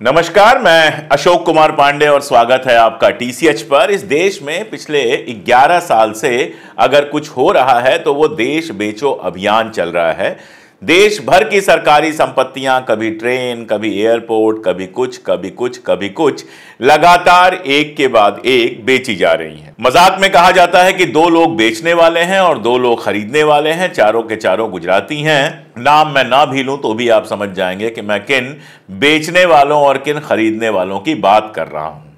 नमस्कार, मैं अशोक कुमार पांडे और स्वागत है आपका टीसीएच पर। इस देश में पिछले 11 साल से अगर कुछ हो रहा है तो वो देश बेचो अभियान चल रहा है। देश भर की सरकारी संपत्तियां, कभी ट्रेन, कभी एयरपोर्ट, कभी कुछ लगातार एक के बाद एक बेची जा रही हैं। मजाक में कहा जाता है कि दो लोग बेचने वाले हैं और दो लोग खरीदने वाले हैं। चारों के चारों गुजराती हैं। नाम मैं ना भी लूं तो भी आप समझ जाएंगे कि मैं किन बेचने वालों और किन खरीदने वालों की बात कर रहा हूं।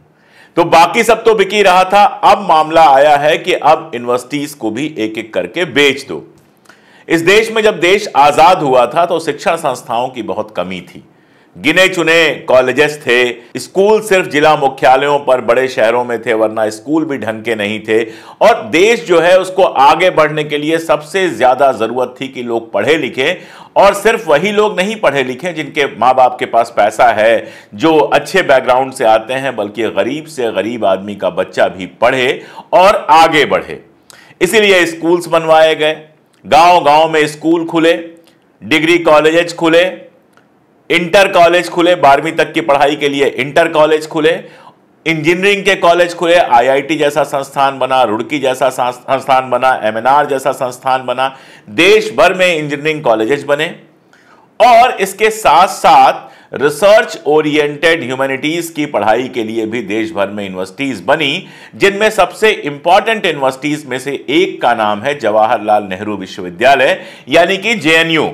तो बाकी सब तो बिक ही रहा था। अब मामला आया है कि अब यूनिवर्सिटीज को भी एक एक करके बेच दो। इस देश में जब देश आजाद हुआ था तो शिक्षण संस्थाओं की बहुत कमी थी। गिने चुने कॉलेजेस थे। स्कूल सिर्फ जिला मुख्यालयों पर बड़े शहरों में थे, वरना स्कूल भी ढंग के नहीं थे। और देश जो है उसको आगे बढ़ने के लिए सबसे ज्यादा जरूरत थी कि लोग पढ़े लिखे, और सिर्फ वही लोग नहीं पढ़े लिखे जिनके माँ बाप के पास पैसा है, जो अच्छे बैकग्राउंड से आते हैं, बल्कि गरीब से गरीब आदमी का बच्चा भी पढ़े और आगे बढ़े। इसीलिए स्कूल्स बनवाए गए, गांव गांव में स्कूल खुले, डिग्री कॉलेजेस खुले, इंटर कॉलेज खुले, 12वीं तक की पढ़ाई के लिए इंटर कॉलेज खुले, इंजीनियरिंग के कॉलेज खुले, आईआईटी जैसा संस्थान बना, रुड़की जैसा संस्थान बना, एमएनआर जैसा संस्थान बना। देश भर में इंजीनियरिंग कॉलेजेस बने। और इसके साथ साथ रिसर्च ओरिएंटेड ह्यूमैनिटीज की पढ़ाई के लिए भी देश भर में यूनिवर्सिटीज बनी, जिनमें सबसे इंपॉर्टेंट यूनिवर्सिटीज में से एक का नाम है जवाहरलाल नेहरू विश्वविद्यालय, यानी कि जेएनयू।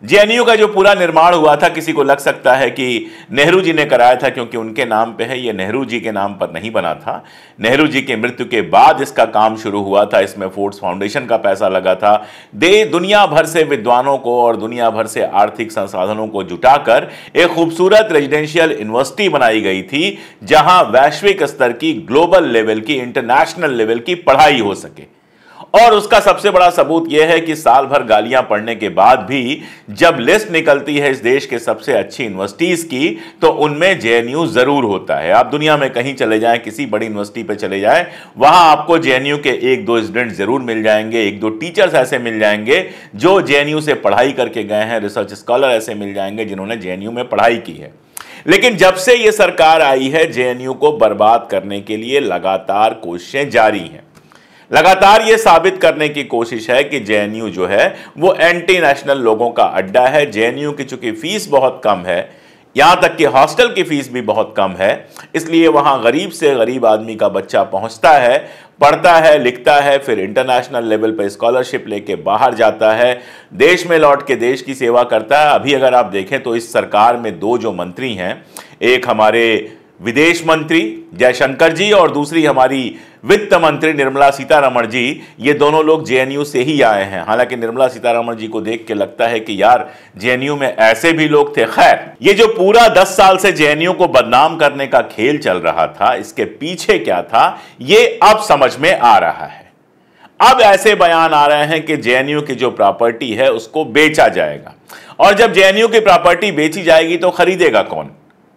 जेएनयू का जो पूरा निर्माण हुआ था, किसी को लग सकता है कि नेहरू जी ने कराया था क्योंकि उनके नाम पे है। ये नेहरू जी के नाम पर नहीं बना था। नेहरू जी की मृत्यु के बाद इसका काम शुरू हुआ था। इसमें फोर्ड्स फाउंडेशन का पैसा लगा था। दुनिया भर से विद्वानों को और दुनिया भर से आर्थिक संसाधनों को जुटाकर एक खूबसूरत रेजिडेंशियल यूनिवर्सिटी बनाई गई थी, जहां वैश्विक स्तर की, ग्लोबल लेवल की, इंटरनेशनल लेवल की पढ़ाई हो सके। और उसका सबसे बड़ा सबूत यह है कि साल भर गालियां पड़ने के बाद भी जब लिस्ट निकलती है इस देश के सबसे अच्छी यूनिवर्सिटीज की, तो उनमें जेएनयू जरूर होता है। आप दुनिया में कहीं चले जाएं, किसी बड़ी यूनिवर्सिटी पे चले जाएं, वहां आपको जेएनयू के एक दो स्टूडेंट जरूर मिल जाएंगे, एक दो टीचर्स ऐसे मिल जाएंगे जो जेएनयू से पढ़ाई करके गए हैं, रिसर्च स्कॉलर ऐसे मिल जाएंगे जिन्होंने जेएनयू में पढ़ाई की है। लेकिन जब से यह सरकार आई है, जेएनयू को बर्बाद करने के लिए लगातार कोशिशें जारी हैं। लगातार यह साबित करने की कोशिश है कि जेएनयू जो है वो एंटी नेशनल लोगों का अड्डा है। जेएनयू की चूंकि फीस बहुत कम है, यहां तक कि हॉस्टल की फीस भी बहुत कम है, इसलिए वहां गरीब से गरीब आदमी का बच्चा पहुंचता है, पढ़ता है, लिखता है, फिर इंटरनेशनल लेवल पर स्कॉलरशिप लेके बाहर जाता है, देश में लौट के देश की सेवा करता है। अभी अगर आप देखें तो इस सरकार में दो जो मंत्री हैं, एक हमारे विदेश मंत्री जयशंकर जी और दूसरी हमारी वित्त मंत्री निर्मला सीतारमण जी, ये दोनों लोग जेएनयू से ही आए हैं। हालांकि निर्मला सीतारमण जी को देख के लगता है कि यार जेएनयू में ऐसे भी लोग थे। खैर, ये जो पूरा 10 साल से जेएनयू को बदनाम करने का खेल चल रहा था, इसके पीछे क्या था ये अब समझ में आ रहा है। अब ऐसे बयान आ रहे हैं कि जेएनयू की जो प्रॉपर्टी है उसको बेचा जाएगा, और जब जेएनयू की प्रॉपर्टी बेची जाएगी तो खरीदेगा कौन?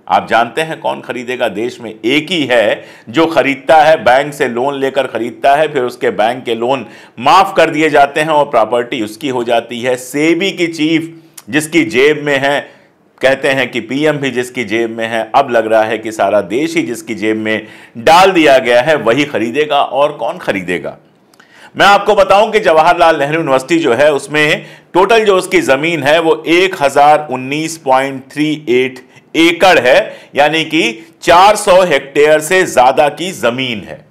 आप जानते हैं कौन खरीदेगा? देश में एक ही है जो खरीदता है, बैंक से लोन लेकर खरीदता है, फिर उसके बैंक के लोन माफ कर दिए जाते हैं और प्रॉपर्टी उसकी हो जाती है। सेबी की चीफ जिसकी जेब में है, कहते हैं कि पीएम भी जिसकी जेब में है, अब लग रहा है कि सारा देश ही जिसकी जेब में डाल दिया गया है वही खरीदेगा। और कौन खरीदेगा? मैं आपको बताऊं कि जवाहरलाल नेहरू यूनिवर्सिटी जो है उसमें टोटल जो उसकी जमीन है वो 1019.38 एकड़ है, यानी कि 400 हेक्टेयर से ज्यादा की जमीन है।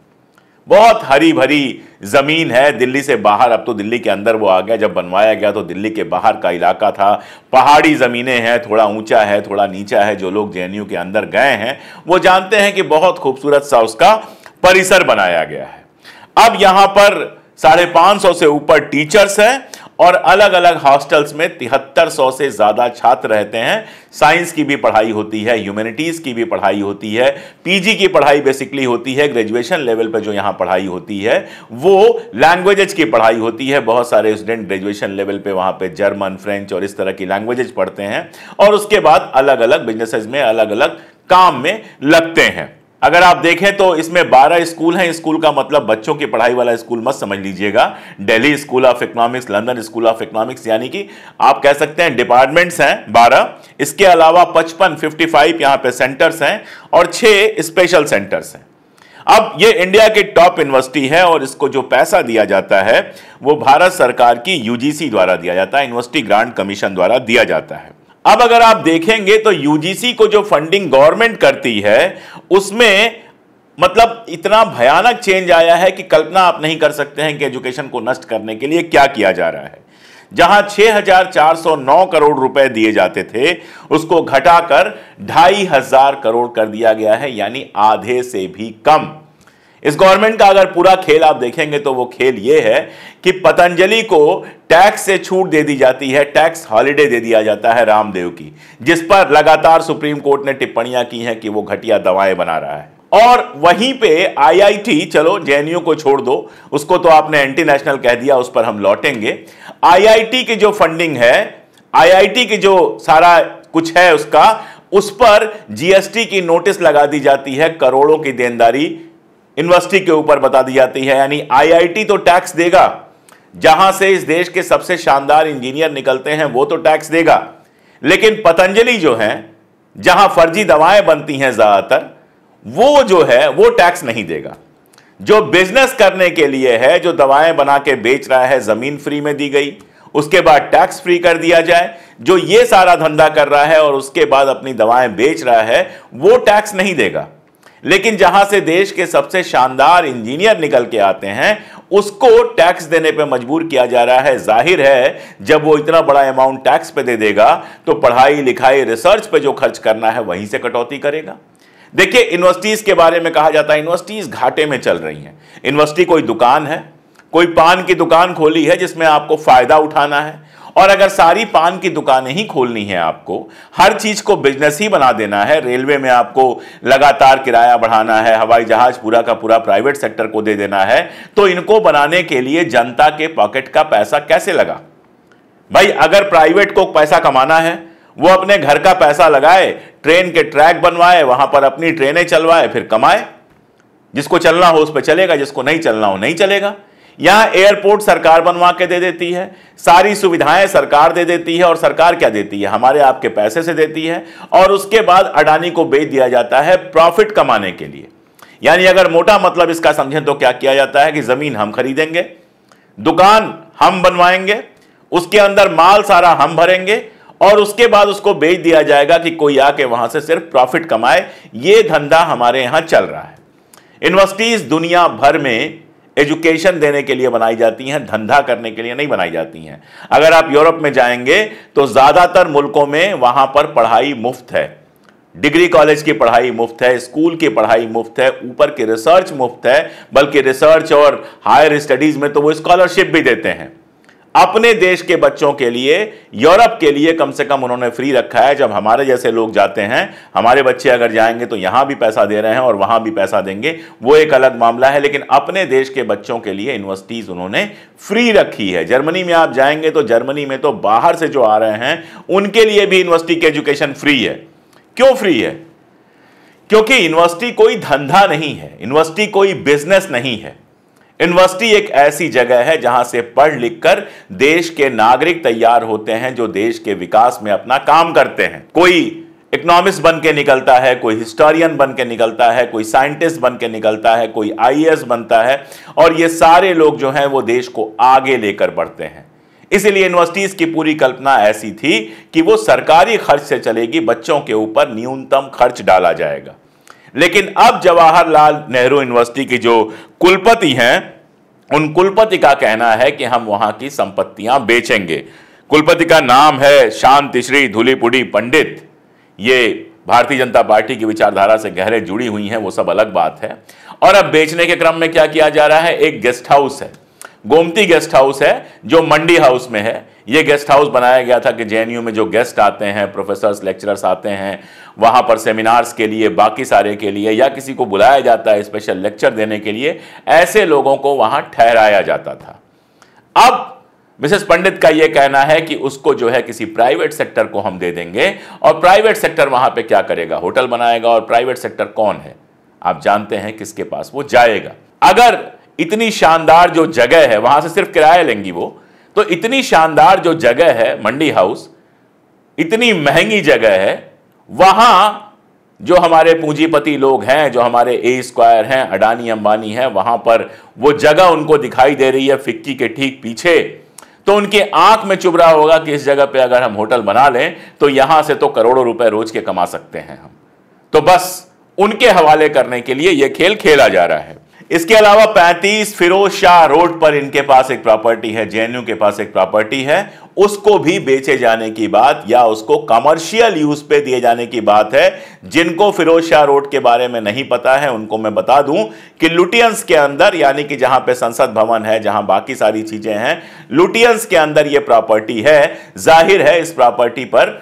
बहुत हरी भरी जमीन है। दिल्ली से बाहर, अब तो दिल्ली के अंदर वो आ गया, जब बनवाया गया तो दिल्ली के बाहर का इलाका था। पहाड़ी जमीनें हैं, थोड़ा ऊंचा है, थोड़ा नीचा है। जो लोग जेएनयू के अंदर गए हैं वो जानते हैं कि बहुत खूबसूरत सा उसका परिसर बनाया गया है। अब यहां पर 550 से ऊपर टीचर्स हैं और अलग अलग हॉस्टल्स में 7300 से ज्यादा छात्र रहते हैं। साइंस की भी पढ़ाई होती है, ह्यूमैनिटीज की भी पढ़ाई होती है, पीजी की पढ़ाई बेसिकली होती है। ग्रेजुएशन लेवल पर जो यहां पढ़ाई होती है वो लैंग्वेजेस की पढ़ाई होती है। बहुत सारे स्टूडेंट ग्रेजुएशन लेवल पे वहां पे जर्मन, फ्रेंच और इस तरह की लैंग्वेजेस पढ़ते हैं, और उसके बाद अलग अलग बिजनेसेस में, अलग अलग काम में लगते हैं। अगर आप देखें तो इसमें 12 स्कूल हैं। स्कूल का मतलब बच्चों की पढ़ाई वाला स्कूल मत समझ लीजिएगा। Delhi school of economics, London school of economics, यानी कि आप कह सकते हैं डिपार्टमेंट्स हैं 12। इसके अलावा 55 यहां पे सेंटर्स हैं और 6 स्पेशल सेंटर्स हैं। अब ये इंडिया की टॉप यूनिवर्सिटी है और इसको जो पैसा दिया जाता है वो भारत सरकार की यूजीसी द्वारा दिया जाता है, यूनिवर्सिटी ग्रांट कमीशन द्वारा दिया जाता है। अब अगर आप देखेंगे तो यूजीसी को जो फंडिंग गवर्नमेंट करती है उसमें मतलब इतना भयानक चेंज आया है कि कल्पना आप नहीं कर सकते हैं कि एजुकेशन को नष्ट करने के लिए क्या किया जा रहा है। जहां 6,409 करोड़ रुपए दिए जाते थे उसको घटाकर 2,500 करोड़ कर दिया गया है, यानी आधे से भी कम। इस गवर्नमेंट का अगर पूरा खेल आप देखेंगे तो वो खेल ये है कि पतंजलि को टैक्स से छूट दे दी जाती है, टैक्स हॉलिडे दे दिया जाता है रामदेव की, जिस पर लगातार सुप्रीम कोर्ट ने टिप्पणियां की हैं कि वो घटिया दवाएं बना रहा है। और वहीं पे आईआईटी, चलो जेएनयू को छोड़ दो, उसको तो आपने एंटी नेशनल कह दिया, उस पर हम लौटेंगे। आईआईटी की जो फंडिंग है, आईआईटी की जो सारा कुछ है उसका, उस पर जीएसटी की नोटिस लगा दी जाती है, करोड़ों की देनदारी यूनिवर्सिटी के ऊपर बता दी जाती है। यानी आईआईटी तो टैक्स देगा, जहां से इस देश के सबसे शानदार इंजीनियर निकलते हैं वो तो टैक्स देगा, लेकिन पतंजलि जो है जहां फर्जी दवाएं बनती हैं ज्यादातर, वो जो है वो टैक्स नहीं देगा। जो बिजनेस करने के लिए है, जो दवाएं बना के बेच रहा है, जमीन फ्री में दी गई, उसके बाद टैक्स फ्री कर दिया जाए। जो ये सारा धंधा कर रहा है और उसके बाद अपनी दवाएं बेच रहा है वो टैक्स नहीं देगा। लेकिन जहां से देश के सबसे शानदार इंजीनियर निकल के आते हैं उसको टैक्स देने पे मजबूर किया जा रहा है। जाहिर है जब वो इतना बड़ा अमाउंट टैक्स पे दे देगा तो पढ़ाई लिखाई रिसर्च पे जो खर्च करना है वहीं से कटौती करेगा। देखिए, यूनिवर्सिटीज के बारे में कहा जाता है यूनिवर्सिटीज घाटे में चल रही हैं। यूनिवर्सिटी कोई दुकान है, कोई पान की दुकान खोली है जिसमें आपको फायदा उठाना है, और अगर सारी पान की दुकानें ही खोलनी है, आपको हर चीज को बिजनेस ही बना देना है, रेलवे में आपको लगातार किराया बढ़ाना है, हवाई जहाज पूरा का पूरा प्राइवेट सेक्टर को दे देना है, तो इनको बनाने के लिए जनता के पॉकेट का पैसा कैसे लगा? भाई, अगर प्राइवेट को पैसा कमाना है वो अपने घर का पैसा लगाए, ट्रेन के ट्रैक बनवाए, वहां पर अपनी ट्रेनें चलवाए, फिर कमाए। जिसको चलना हो उस पर चलेगा, जिसको नहीं चलना हो नहीं चलेगा। यहां एयरपोर्ट सरकार बनवा के दे देती है, सारी सुविधाएं सरकार दे देती है, और सरकार क्या देती है? हमारे आपके पैसे से देती है, और उसके बाद अडानी को बेच दिया जाता है प्रॉफिट कमाने के लिए। यानी अगर मोटा मतलब इसका समझें तो क्या किया जाता है कि जमीन हम खरीदेंगे, दुकान हम बनवाएंगे, उसके अंदर माल सारा हम भरेंगे, और उसके बाद उसको बेच दिया जाएगा कि कोई आके वहां से सिर्फ प्रॉफिट कमाए। यह धंधा हमारे यहां चल रहा है। यूनिवर्सिटीज दुनिया भर में एजुकेशन देने के लिए बनाई जाती हैं, धंधा करने के लिए नहीं बनाई जाती हैं। अगर आप यूरोप में जाएंगे तो ज्यादातर मुल्कों में वहां पर पढ़ाई मुफ्त है, डिग्री कॉलेज की पढ़ाई मुफ्त है, स्कूल की पढ़ाई मुफ्त है, ऊपर की रिसर्च मुफ्त है, बल्कि रिसर्च और हायर स्टडीज में तो वो स्कॉलरशिप भी देते हैं। अपने देश के बच्चों के लिए, यूरोप के लिए कम से कम उन्होंने फ्री रखा है। जब हमारे जैसे लोग जाते हैं, हमारे बच्चे अगर जाएंगे तो यहां भी पैसा दे रहे हैं और वहां भी पैसा देंगे, वो एक अलग मामला है, लेकिन अपने देश के बच्चों के लिए यूनिवर्सिटीज उन्होंने फ्री रखी है। जर्मनी में आप जाएंगे तो जर्मनी में तो बाहर से जो आ रहे हैं उनके लिए भी यूनिवर्सिटी की एजुकेशन फ्री है। क्यों फ्री है? क्योंकि यूनिवर्सिटी कोई धंधा नहीं है, यूनिवर्सिटी कोई बिजनेस नहीं है। यूनिवर्सिटी एक ऐसी जगह है जहां से पढ़ लिख कर देश के नागरिक तैयार होते हैं जो देश के विकास में अपना काम करते हैं। कोई इकोनॉमिस्ट बन के निकलता है, कोई हिस्टोरियन बन के निकलता है, कोई साइंटिस्ट बन के निकलता है, कोई आईएएस बनता है, और ये सारे लोग जो हैं वो देश को आगे लेकर बढ़ते हैं। इसलिए यूनिवर्सिटीज की पूरी कल्पना ऐसी थी कि वो सरकारी खर्च से चलेगी, बच्चों के ऊपर न्यूनतम खर्च डाला जाएगा। लेकिन अब जवाहरलाल नेहरू यूनिवर्सिटी की जो कुलपति हैं, उन कुलपति का कहना है कि हम वहां की संपत्तियां बेचेंगे। कुलपति का नाम है शांति श्री धूलीपुड़ी पंडित। ये भारतीय जनता पार्टी की विचारधारा से गहरे जुड़ी हुई हैं, वो सब अलग बात है। और अब बेचने के क्रम में क्या किया जा रहा है? एक गेस्ट हाउस है, गोमती गेस्ट हाउस है, जो मंडी हाउस में है। यह गेस्ट हाउस बनाया गया था कि जेएनयू में जो गेस्ट आते हैं, प्रोफेसर्स, लेक्चरर्स आते हैं, वहां पर सेमिनार्स के लिए, बाकी सारे के लिए, या किसी को बुलाया जाता है स्पेशल लेक्चर देने के लिए, ऐसे लोगों को वहां ठहराया जाता था। अब मिसेस पंडित का यह कहना है कि उसको जो है किसी प्राइवेट सेक्टर को हम दे देंगे, और प्राइवेट सेक्टर वहां पे क्या करेगा? होटल बनाएगा। और प्राइवेट सेक्टर कौन है? आप जानते हैं किसके पास वो जाएगा। अगर इतनी शानदार जो जगह है, वहां से सिर्फ किराया लेंगी वो, तो इतनी शानदार जो जगह है मंडी हाउस, इतनी महंगी जगह है, वहां जो हमारे पूंजीपति लोग हैं, जो हमारे ए स्क्वायर हैं, अडानी अंबानी हैं, वहां पर वो जगह उनको दिखाई दे रही है फिक्की के ठीक पीछे, तो उनके आंख में चुभ रहा होगा कि इस जगह पे अगर हम होटल बना लें तो यहां से तो करोड़ों रुपए रोज के कमा सकते हैं हम। तो बस उनके हवाले करने के लिए यह खेल खेला जा रहा है। इसके अलावा 35 फिरोज शाह रोड पर इनके पास एक प्रॉपर्टी है, जेएनयू के पास एक प्रॉपर्टी है, उसको भी बेचे जाने की बात या उसको कमर्शियल यूज पे दिए जाने की बात है। जिनको फिरोज शाह रोड के बारे में नहीं पता है उनको मैं बता दूं कि लुटियंस के अंदर, यानी कि जहां पे संसद भवन है, जहां बाकी सारी चीजें हैं, लुटियंस के अंदर यह प्रॉपर्टी है। जाहिर है इस प्रॉपर्टी पर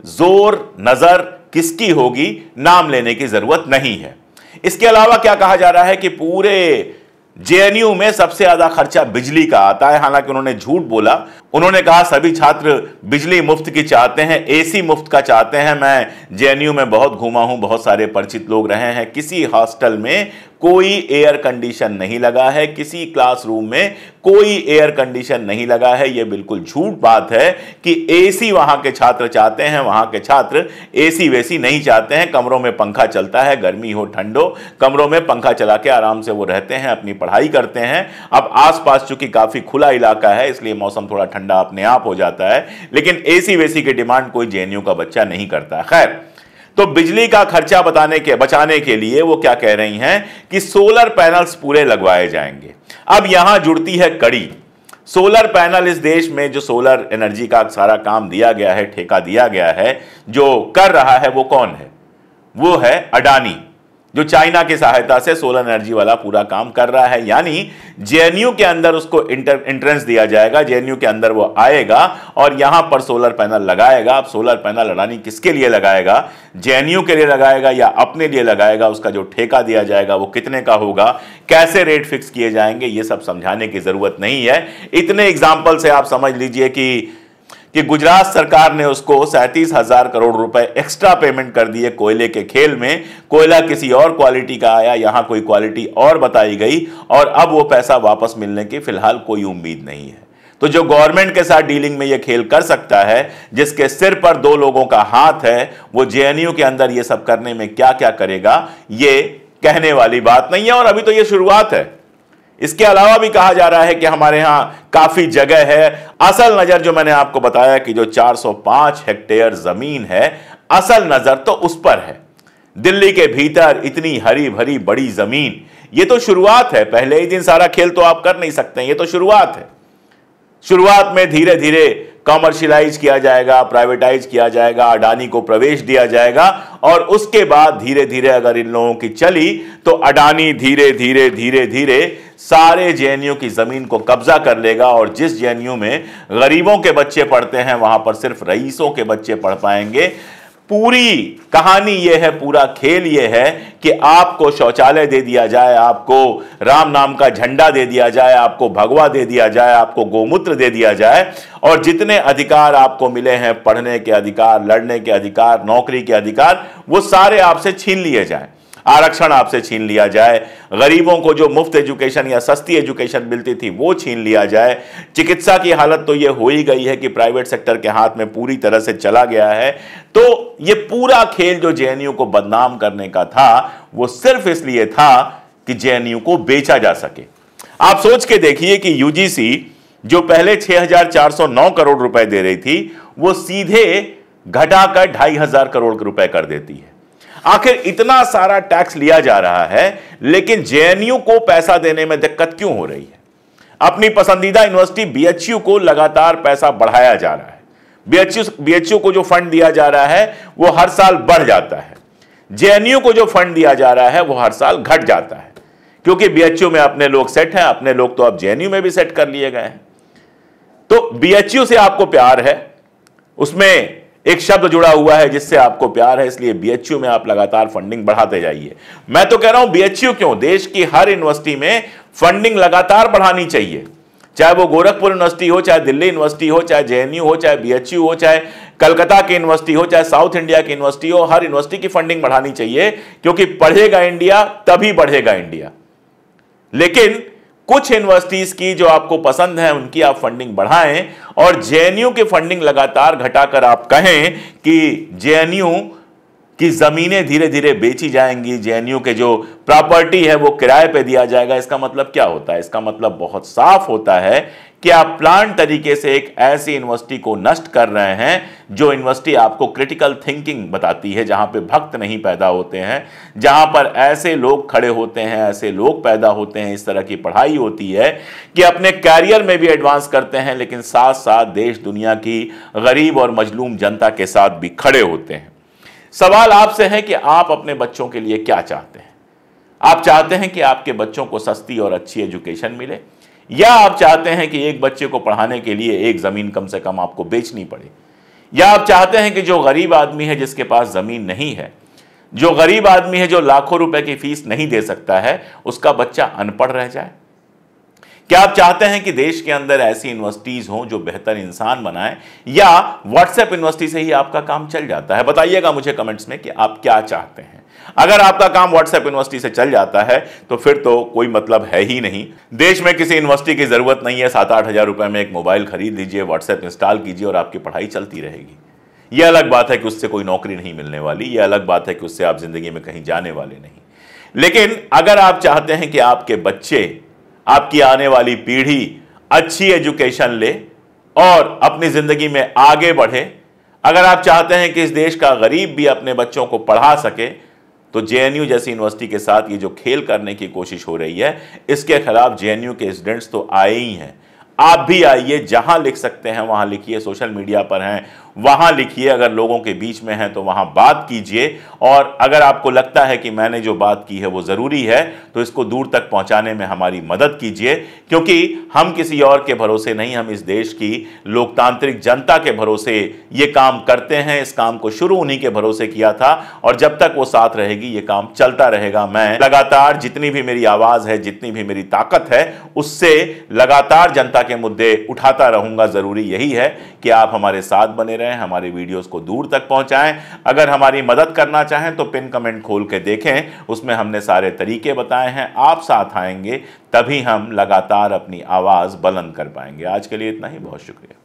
जोर नजर किसकी होगी, नाम लेने की जरूरत नहीं है। इसके अलावा क्या कहा जा रहा है कि पूरे जेएनयू में सबसे ज्यादा खर्चा बिजली का आता है। हालांकि उन्होंने झूठ बोला, उन्होंने कहा सभी छात्र बिजली मुफ्त की चाहते हैं, एसी मुफ्त का चाहते हैं। मैं जेएनयू में बहुत घूमा हूं, बहुत सारे परिचित लोग रहे हैं, किसी हॉस्टल में कोई एयर कंडीशन नहीं लगा है, किसी क्लासरूम में कोई एयर कंडीशन नहीं लगा है। यह बिल्कुल झूठ बात है कि एसी वहां के छात्र चाहते हैं। वहां के छात्र एसी वैसी नहीं चाहते हैं, कमरों में पंखा चलता है, गर्मी हो ठंडो, कमरों में पंखा चला के आराम से वो रहते हैं, अपनी पढ़ाई करते हैं। अब आसपास चूंकि काफी खुला इलाका है इसलिए मौसम थोड़ा ठंडा अपने आप हो जाता है, लेकिन एसी वेसी की डिमांड कोई जेएनयू का बच्चा नहीं करता। खैर, तो बिजली का खर्चा बचाने के लिए वो क्या कह रही हैं कि सोलर पैनल्स पूरे लगवाए जाएंगे। अब यहां जुड़ती है कड़ी। सोलर पैनल, इस देश में जो सोलर एनर्जी का सारा काम दिया गया है, ठेका दिया गया है, जो कर रहा है वो कौन है? वो है अडानी, जो चाइना की सहायता से सोलर एनर्जी वाला पूरा काम कर रहा है। यानी जेएनयू के अंदर उसको एंट्रेंस दिया जाएगा, जेएनयू के अंदर वो आएगा और यहां पर सोलर पैनल लगाएगा। अब सोलर पैनल अडानी किसके लिए लगाएगा? जेएनयू के लिए लगाएगा या अपने लिए लगाएगा? उसका जो ठेका दिया जाएगा वो कितने का होगा, कैसे रेट फिक्स किए जाएंगे, ये सब समझाने की जरूरत नहीं है। इतने एग्जाम्पल से आप समझ लीजिए कि गुजरात सरकार ने उसको 37,000 करोड़ रुपए एक्स्ट्रा पेमेंट कर दिए कोयले के खेल में। कोयला किसी और क्वालिटी का आया, यहां कोई क्वालिटी और बताई गई और अब वो पैसा वापस मिलने की फिलहाल कोई उम्मीद नहीं है। तो जो गवर्नमेंट के साथ डीलिंग में ये खेल कर सकता है, जिसके सिर पर दो लोगों का हाथ है, वो जेएनयू के अंदर ये सब करने में क्या क्या करेगा, ये कहने वाली बात नहीं है। और अभी तो ये शुरुआत है। इसके अलावा भी कहा जा रहा है कि हमारे यहां काफी जगह है। असल नजर जो मैंने आपको बताया कि जो 405 हेक्टेयर जमीन है, असल नजर तो उस पर है। दिल्ली के भीतर इतनी हरी भरी बड़ी जमीन, ये तो शुरुआत है। पहले ही दिन सारा खेल तो आप कर नहीं सकते, ये तो शुरुआत है। शुरुआत में धीरे धीरे कॉमर्शियलाइज किया जाएगा, प्राइवेटाइज किया जाएगा, अडानी को प्रवेश दिया जाएगा और उसके बाद धीरे धीरे अगर इन लोगों की चली तो अडानी धीरे धीरे धीरे धीरे सारे जेएनयू की जमीन को कब्जा कर लेगा। और जिस जेएनयू में गरीबों के बच्चे पढ़ते हैं वहां पर सिर्फ रईसों के बच्चे पढ़ पाएंगे। पूरी कहानी यह है, पूरा खेल यह है कि आपको शौचालय दे दिया जाए, आपको राम नाम का झंडा दे दिया जाए, आपको भगवा दे दिया जाए, आपको गोमूत्र दे दिया जाए और जितने अधिकार आपको मिले हैं, पढ़ने के अधिकार, लड़ने के अधिकार, नौकरी के अधिकार, वो सारे आपसे छीन लिए जाए। आरक्षण आपसे छीन लिया जाए, गरीबों को जो मुफ्त एजुकेशन या सस्ती एजुकेशन मिलती थी वो छीन लिया जाए। चिकित्सा की हालत तो ये हो ही गई है कि प्राइवेट सेक्टर के हाथ में पूरी तरह से चला गया है। तो ये पूरा खेल जो जेएनयू को बदनाम करने का था वो सिर्फ इसलिए था कि जेएनयू को बेचा जा सके। आप सोच के देखिए कि यूजीसी जो पहले 6,409 करोड़ रुपए दे रही थी वो सीधे घटाकर 2,500 करोड़ रुपए कर देती है। आखिर इतना सारा टैक्स लिया जा रहा है लेकिन जेएनयू को पैसा देने में दिक्कत क्यों हो रही है? अपनी पसंदीदा यूनिवर्सिटी बीएचयू को लगातार पैसा बढ़ाया जा रहा है। बीएचयू को जो फंड दिया जा रहा है वो हर साल बढ़ जाता है। जेएनयू को जो फंड दिया जा रहा है वो हर साल घट जाता है, क्योंकि बीएचयू में अपने लोग सेट हैं, अपने लोग तो अब जेएनयू में भी सेट कर लिए गए हैं। तो बीएचयू से आपको प्यार है, उसमें एक शब्द जुड़ा हुआ है जिससे आपको प्यार है, इसलिए बीएचयू में आप लगातार फंडिंग बढ़ाते जाइए। मैं तो कह रहा हूं बीएचयू क्यों, देश की हर यूनिवर्सिटी में फंडिंग लगातार बढ़ानी चाहिए। चाहे वो गोरखपुर यूनिवर्सिटी हो, चाहे दिल्ली यूनिवर्सिटी हो, चाहे जेएनयू हो, चाहे बीएचयू हो, चाहे कलकत्ता की यूनिवर्सिटी हो चाहे साउथ इंडिया की यूनिवर्सिटी हो, हर यूनिवर्सिटी की फंडिंग बढ़ानी चाहिए, क्योंकि पढ़ेगा इंडिया तभी बढ़ेगा इंडिया। लेकिन कुछ यूनिवर्सिटीज की जो आपको पसंद है उनकी आप फंडिंग बढ़ाएं, और जेएनयू की फंडिंग लगातार घटाकर आप कहें कि जेएनयू की जमीनें धीरे धीरे बेची जाएंगी, जेएनयू के जो प्रॉपर्टी है वो किराए पे दिया जाएगा। इसका मतलब क्या होता है? इसका मतलब बहुत साफ होता है कि आप प्लान तरीके से एक ऐसी यूनिवर्सिटी को नष्ट कर रहे हैं जो यूनिवर्सिटी आपको क्रिटिकल थिंकिंग बताती है, जहां पे भक्त नहीं पैदा होते हैं, जहां पर ऐसे लोग खड़े होते हैं, ऐसे लोग पैदा होते हैं, इस तरह की पढ़ाई होती है कि अपने कैरियर में भी एडवांस करते हैं, लेकिन साथ साथ देश दुनिया की गरीब और मजलूम जनता के साथ भी खड़े होते हैं। सवाल आपसे है कि आप अपने बच्चों के लिए क्या चाहते हैं? आप चाहते हैं कि आपके बच्चों को सस्ती और अच्छी एजुकेशन मिले, या आप चाहते हैं कि एक बच्चे को पढ़ाने के लिए एक जमीन कम से कम आपको बेचनी पड़े, या आप चाहते हैं कि जो गरीब आदमी है जिसके पास जमीन नहीं है, जो गरीब आदमी है जो लाखों रुपए की फीस नहीं दे सकता है, उसका बच्चा अनपढ़ रह जाए? क्या आप चाहते हैं कि देश के अंदर ऐसी यूनिवर्सिटीज हों जो बेहतर इंसान बनाएं, या व्हाट्सएप यूनिवर्सिटी से ही आपका काम चल जाता है? बताइएगा मुझे कमेंट्स में कि आप क्या चाहते हैं। अगर आपका काम व्हाट्सएप यूनिवर्सिटी से चल जाता है तो फिर तो कोई मतलब है ही नहीं। देश में किसी यूनिवर्सिटी की जरूरत नहीं है। 7-8 हजार रुपए में एक मोबाइल खरीद लीजिए, व्हाट्सएप इंस्टॉल कीजिए और आपकी पढ़ाई चलती रहेगी। यह अलग बात है कि उससे कोई नौकरी नहीं मिलने वाली, यह अलग बात है कि उससे आप जिंदगी में कहीं जाने वाले नहीं। लेकिन अगर आप चाहते हैं कि आपके बच्चे, आपकी आने वाली पीढ़ी अच्छी एजुकेशन ले और अपनी जिंदगी में आगे बढ़े, अगर आप चाहते हैं कि इस देश का गरीब भी अपने बच्चों को पढ़ा सके, तो जेएनयू जैसी यूनिवर्सिटी के साथ ये जो खेल करने की कोशिश हो रही है, इसके खिलाफ जेएनयू के स्टूडेंट्स तो आए ही हैं। आप भी आइए, जहां लिख सकते हैं वहां लिखिए, सोशल मीडिया पर हैं वहां लिखिए, अगर लोगों के बीच में हैं तो वहां बात कीजिए, और अगर आपको लगता है कि मैंने जो बात की है वो ज़रूरी है तो इसको दूर तक पहुंचाने में हमारी मदद कीजिए, क्योंकि हम किसी और के भरोसे नहीं, हम इस देश की लोकतांत्रिक जनता के भरोसे ये काम करते हैं। इस काम को शुरू उन्हीं के भरोसे किया था और जब तक वो साथ रहेगी ये काम चलता रहेगा। मैं लगातार जितनी भी मेरी आवाज़ है, जितनी भी मेरी ताकत है, उससे लगातार जनता के मुद्दे उठाता रहूंगा। ज़रूरी यही है कि आप हमारे साथ बने रहें, हमारे वीडियोस को दूर तक पहुंचाएं। अगर हमारी मदद करना चाहें तो पिन कमेंट खोल के देखें, उसमें हमने सारे तरीके बताए हैं। आप साथ आएंगे तभी हम लगातार अपनी आवाज़ बुलंद कर पाएंगे। आज के लिए इतना ही, बहुत शुक्रिया।